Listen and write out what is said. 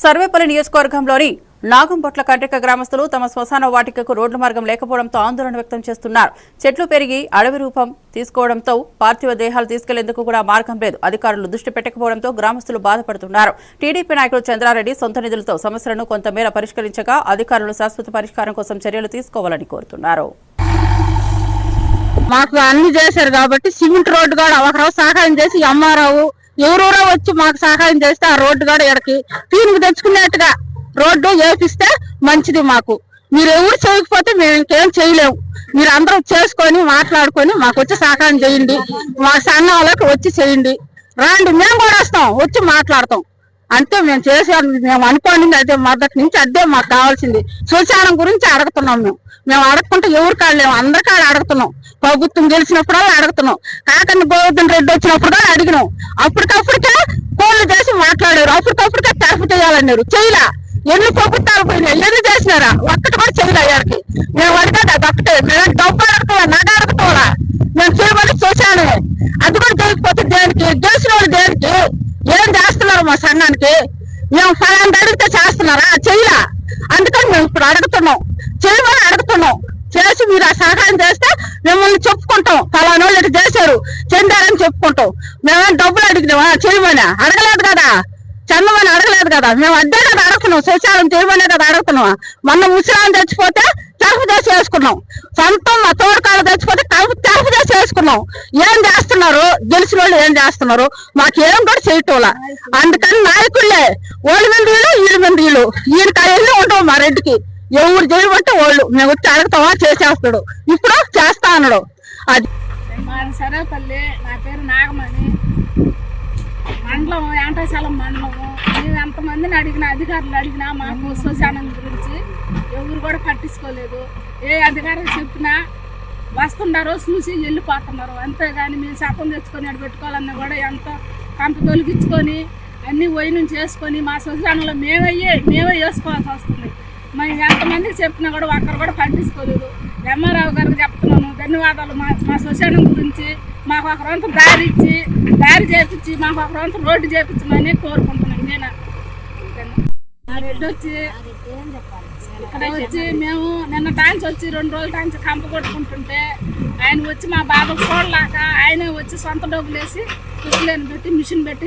సర్వేపల్లి నియోజకవర్గంలోని నాగంపొట్ల కండ్రిక గ్రామస్తులు తమ శ్మశాన వాటికకు రోడ్ల మార్గం లేకపోవడంతో ఆందోళన వ్యక్తం చేస్తున్నారు. చెట్లు పెరిగి అడవి రూపం తీసుకోవడంతో పార్థివ దేహాలు తీసుకెళ్లేందుకు కూడా మార్గం లేదు. అధికారులు దృష్టి పెట్టకపోవడంతో గ్రామస్తులు బాధపడుతున్నారు. టీడీపీ నాయకుడు చంద్రారెడ్డి సొంత నిధులతో సమస్యలను కొంతమేర పరిష్కరించగా అధికారులు శాశ్వత పరిష్కారం కోసం చర్యలు తీసుకోవాలని కోరుతున్నారు. మాకు అన్ని చేశారు కాబట్టి సిమెంట్ రోడ్డు కూడా ఒకరోజు సహాయం చేసి ఎంఆర్ఓ ఎవరెవరో వచ్చి మాకు సహాయం చేస్తే ఆ రోడ్డు కూడా ఎక్కడికి తీనుకు తెచ్చుకునేట్టుగా రోడ్డు వేపిస్తే మంచిది. మాకు మీరు ఎవరు చేయకపోతే మేము ఇంకేం చేయలేము. మీరు అందరూ చేసుకొని మాట్లాడుకొని మాకు వచ్చి సహాయం చేయండి. మా సన్న వాళ్ళకి వచ్చి చేయండి. రాండి, మేము కూడా వస్తాం, వచ్చి మాట్లాడతాం. అంతే మేము మేము అనుకోండి. అదే మొదటి నుంచి అదే మాకు కావాల్సింది. శ్మశానం గురించి అడుగుతున్నాం. మేము అడగకుంటే ఎవరు కాళ్ళేము, అందరికాడ అడుగుతున్నాం. ప్రభుత్వం గెలిచినప్పుడల్లా అడుగుతున్నాం. కాకని గోవర్ధన్ రెడ్డి వచ్చినప్పుడు కూడా అడిగినాం. అప్పటికప్పటికే ఫోన్లు చేసి మాట్లాడారు. అప్పటికప్పటికే తెరపు చేయాలన్నారు, చేయలా. ఎన్ని ప్రభుత్వాలు పోయినాయి, ఎన్ని చేసినారా, ఒక్కటి కూడా చేయలే. అయ్యారికి మేము అడిగేది అది ఒక్కటే. మేము డబ్బు అడగటోలా, నగ అడగటోలా, మేము చేయమని చూశాను. అది కూడా చేయకపోతే దేనికి, గెలిచిన వాళ్ళు దేనికి, ఏం చేస్తున్నారు మా సంఘానికి? మేము ఫలాన్ని అడిగితే చేస్తున్నారా? చేయలా. అందుకని మేము ఇప్పుడు అడుగుతున్నాం, చేయమని అడుగుతున్నాం. చేసి మీరు ఆ సహాయం చేస్తే మిమ్మల్ని చెప్పుకుంటాం. ఫలానా వాళ్ళు ఇటు చేశారు, చెందారని చెప్పుకుంటాం. మేమేం డబ్బులు అడిగినామా? చేయమని అడగలేదు కదా, చందమని అడగలేదు కదా. మేము అడ్డే కదా అడుగుతున్నాం, శౌచాలయం చేయమనే కదా అడుగుతున్నాం. మొన్న ముసలాన్ని తెచ్చిపోతే తెరపు చేసి వేసుకున్నాం. సొంతం మా తోడుకాళ్ళు తెచ్చిపోతే తెరపు చేసి వేసుకున్నాం. ఏం చేస్తున్నారు గెలిచిన వాళ్ళు? ఏం చేస్తున్నారు? మాకేం కూడా చేయటంలా. అందుకని నాయకుళ్ళే ఓళ్ళ మీద వీళ్ళు మీద వీళ్ళు ఈయనకి అవన్నీ ఉండవు. మా రెడ్డికి ఎవరు చేయబట్టి వాళ్ళు మేము వచ్చి అడుగుతామా, చేసేస్తాడు. ఇప్పుడు చేస్తా అన్నాడు. అది సర్వేపల్లి. నా పేరు నాగమణి. మండలం యాంటాశాలం మండలము. మేము ఎంతమందిని అడిగినా, అధికారులు అడిగినా మాకు శ్మశానం గురించి ఎవరు కూడా పట్టించుకోలేదు. ఏ అధికారులు చెప్పినా వస్తున్నారు, చూసి వెళ్ళిపోతున్నారు. అంతేగాని మేము శాపం తెచ్చుకొని అటు పెట్టుకోవాలన్నా కూడా ఎంత కంప తొలగించుకొని అన్నీ పోయి నుంచి వేసుకొని మా శ్మశానంలో మేమే వేసుకోవాల్సి వస్తుంది. మేము ఎంతమందికి చెప్పినా కూడా ఒక్కరు కూడా పట్టించుకోలేదు. ఎంఆర్ఓ గారికి చెప్తున్నాను, ధన్యవాదాలు. మా శ్మశానం గురించి మాకు ఒక రొంత దారి చేపించి మాకు ఒక రొంత రోడ్డు చేపించమని కోరుకుంటున్నాను. నేను ఆ రెడ్డి వచ్చి ఇక్కడ వచ్చి మేము నిన్న టాంచ్ వచ్చి 2 రోజుల టాంచ్ కంప కొట్టుకుంటుంటే ఆయన వచ్చి మా బాధ చూడలేక ఆయనే వచ్చి సొంత డబ్బులు వేసి కుక్కలేని పెట్టి మిషన్ పెట్టి